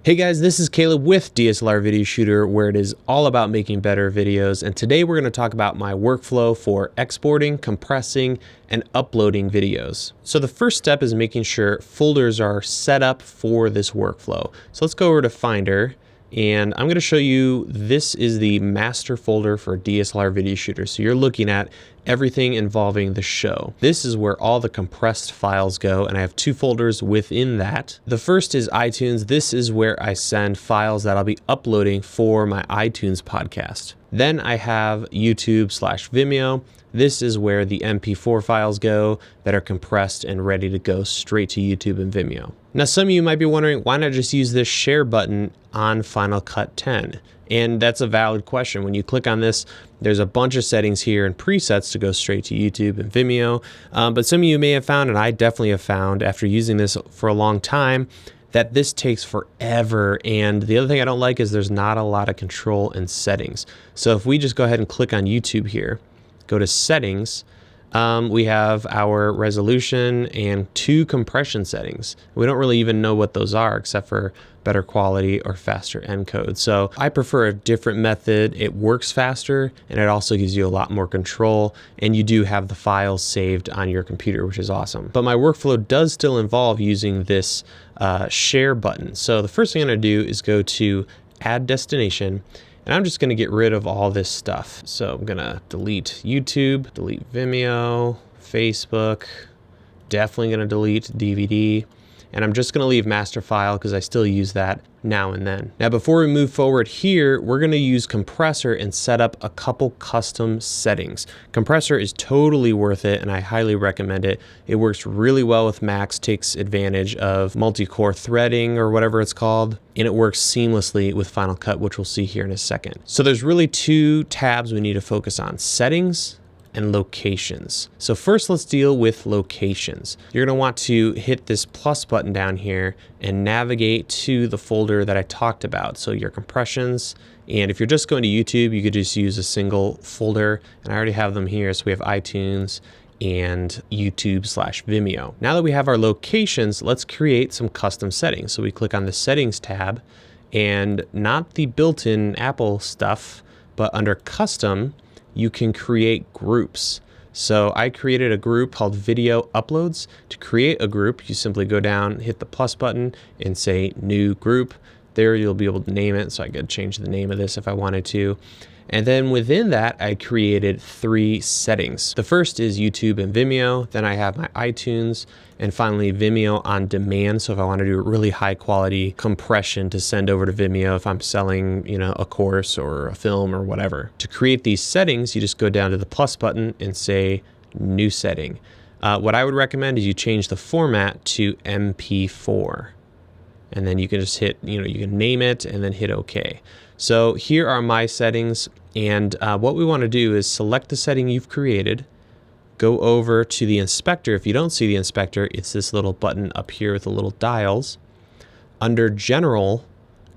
Hey guys, this is Caleb with DSLR Video Shooter, where it is all about making better videos. And today we're going to talk about my workflow for exporting, compressing, and uploading videos. So the first step is making sure folders are set up for this workflow. So let's go over to Finder, and I'm going to show you, this is the master folder for DSLR Video Shooter. So you're looking at everything involving the show. This is where all the compressed files go, and I have two folders within that. The first is iTunes. This is where I send files that I'll be uploading for my iTunes podcast. Then I have YouTube/Vimeo. This is where the MP4 files go that are compressed and ready to go straight to YouTube and Vimeo. Now, some of you might be wondering, why not just use this share button on Final Cut 10? And that's a valid question. When you click on this, there's a bunch of settings here and presets to go straight to YouTube and Vimeo. But some of you may have found, and I definitely have found after using this for a long time, that this takes forever. And the other thing I don't like is there's not a lot of control and settings. So if we just go ahead and click on YouTube here, go to settings, we have our resolution and two compression settings. We don't really even know what those are except for better quality or faster encode. So I prefer a different method. It works faster and it also gives you a lot more control, and you do have the files saved on your computer, which is awesome. But my workflow does still involve using this share button. So the first thing I'm going to do is go to add destination. And I'm just going to get rid of all this stuff. So I'm going to delete YouTube, delete Vimeo, Facebook, definitely going to delete DVD. And I'm just going to leave master file because I still use that now and then. Now, before we move forward here, we're going to use Compressor and set up a couple custom settings. Compressor is totally worth it, and I highly recommend it. It works really well with Macs, takes advantage of multi-core threading or whatever it's called, and it works seamlessly with Final Cut, which we'll see here in a second. So there's really two tabs we need to focus on: settings and locations. So first, let's deal with locations. You're going to want to hit this plus button down here and navigate to the folder that I talked about. So your compressions, and if you're just going to YouTube, you could just use a single folder, and I already have them here. So we have iTunes and YouTube/Vimeo. Now that we have our locations, let's create some custom settings. So we click on the settings tab, and not the built-in Apple stuff, but under custom, you can create groups. So I created a group called Video Uploads. To create a group, you simply go down, hit the plus button, and say New Group. There you'll be able to name it. So I could change the name of this if I wanted to. And then within that, I created three settings. The first is YouTube and Vimeo. Then I have my iTunes, and finally Vimeo on demand. So if I want to do really high quality compression to send over to Vimeo, if I'm selling, a course or a film or whatever. To create these settings, you just go down to the plus button and say New Setting. What I would recommend is you change the format to MP4. And then you can just hit, you can name it and then hit OK. So here are my settings, and what we want to do is select the setting you've created, go over to the inspector. If you don't see the inspector, it's this little button up here with the little dials. Under General,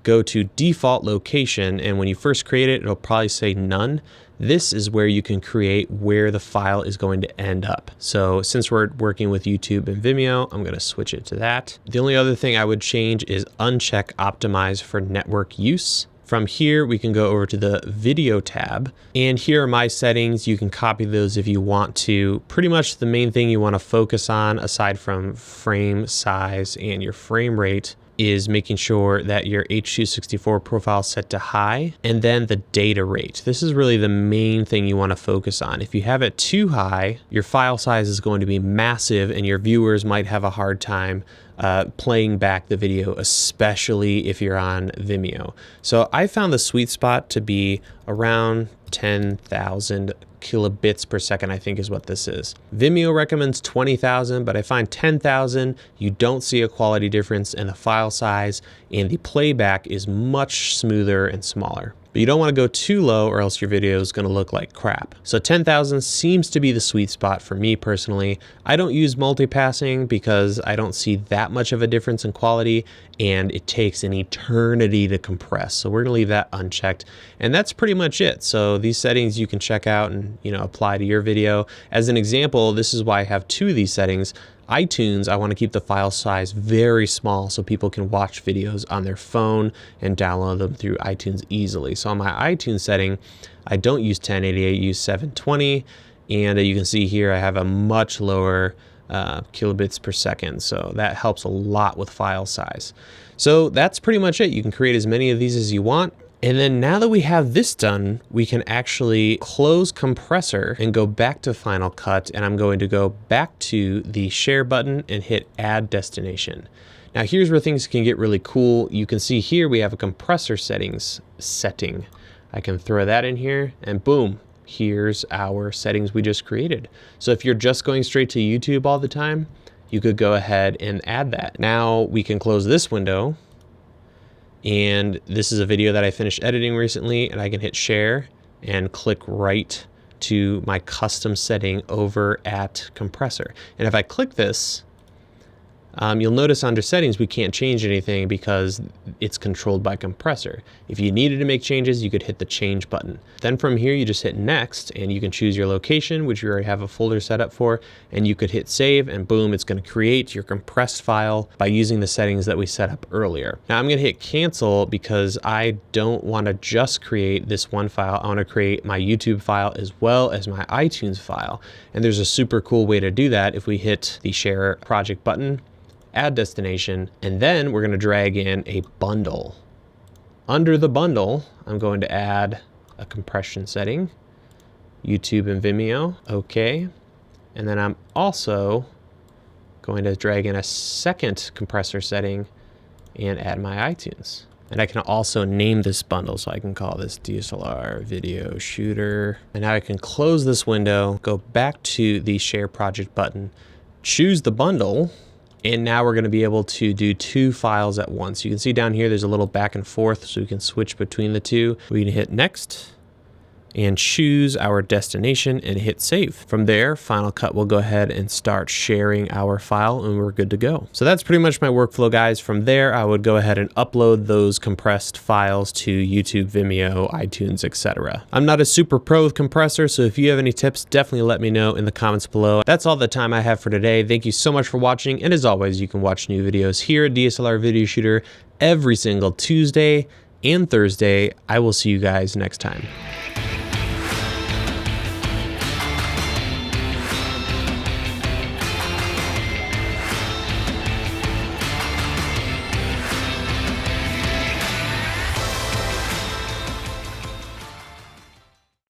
go to Default Location, and when you first create it, it'll probably say None. This is where you can create where the file is going to end up. So since we're working with YouTube and Vimeo, I'm going to switch it to that. The only other thing I would change is uncheck Optimize for network use. From here, we can go over to the Video tab, and here are my settings. You can copy those if you want to. Pretty much the main thing you want to focus on, aside from frame size and your frame rate, is making sure that your H.264 profile is set to high, and then the data rate. This is really the main thing you want to focus on. If you have it too high, your file size is going to be massive, and your viewers might have a hard time playing back the video, especially if you're on Vimeo. So I found the sweet spot to be around 10,000 kilobits per second, I think is what this is. Vimeo recommends 20,000, but I find 10,000, you don't see a quality difference in the file size, and the playback is much smoother and smaller. But you don't want to go too low or else your video is going to look like crap. So 10,000 seems to be the sweet spot for me personally. I don't use multipassing because I don't see that much of a difference in quality, and it takes an eternity to compress. So we're going to leave that unchecked. And that's pretty much it. So these settings you can check out and apply to your video. As an example, this is why I have two of these settings. iTunes, I want to keep the file size very small so people can watch videos on their phone and download them through iTunes easily. So on my iTunes setting, I don't use 1080, I use 720, and you can see here I have a much lower kilobits per second, so that helps a lot with file size. So that's pretty much it. You can create as many of these as you want. And then now that we have this done, we can actually close Compressor and go back to Final Cut. And I'm going to go back to the share button and hit add destination. Now here's where things can get really cool. You can see here we have a compressor settings setting. I can throw that in here and boom, here's our settings we just created. So if you're just going straight to YouTube all the time, you could go ahead and add that. Now we can close this window. And this is a video that I finished editing recently, and I can hit share and click right to my custom setting over at Compressor. And if I click this, you'll notice under settings we can't change anything because it's controlled by Compressor. If you needed to make changes, you could hit the change button. Then from here you just hit next and you can choose your location, which you already have a folder set up for, and you could hit save and boom, it's going to create your compressed file by using the settings that we set up earlier. Now I'm going to hit cancel because I don't want to just create this one file. I want to create my YouTube file as well as my iTunes file. And there's a super cool way to do that. If we hit the share project button, add destination, and then we're going to drag in a bundle. Under the bundle, I'm going to add a compression setting, YouTube and Vimeo, okay. And then I'm also going to drag in a second compressor setting and add my iTunes. And I can also name this bundle, so I can call this DSLR video shooter. And now I can close this window, go back to the share project button, choose the bundle, and now we're going to be able to do two files at once. You can see down here there's a little back and forth, so we can switch between the two. We can hit next and choose our destination and hit save. From there, Final Cut will go ahead and start sharing our file and we're good to go. So that's pretty much my workflow, guys. From there, I would go ahead and upload those compressed files to YouTube, Vimeo, iTunes, etc. I'm not a super pro with Compressor, so if you have any tips, definitely let me know in the comments below. That's all the time I have for today. Thank you so much for watching, and as always, you can watch new videos here at DSLR Video Shooter every single Tuesday and Thursday. I will see you guys next time.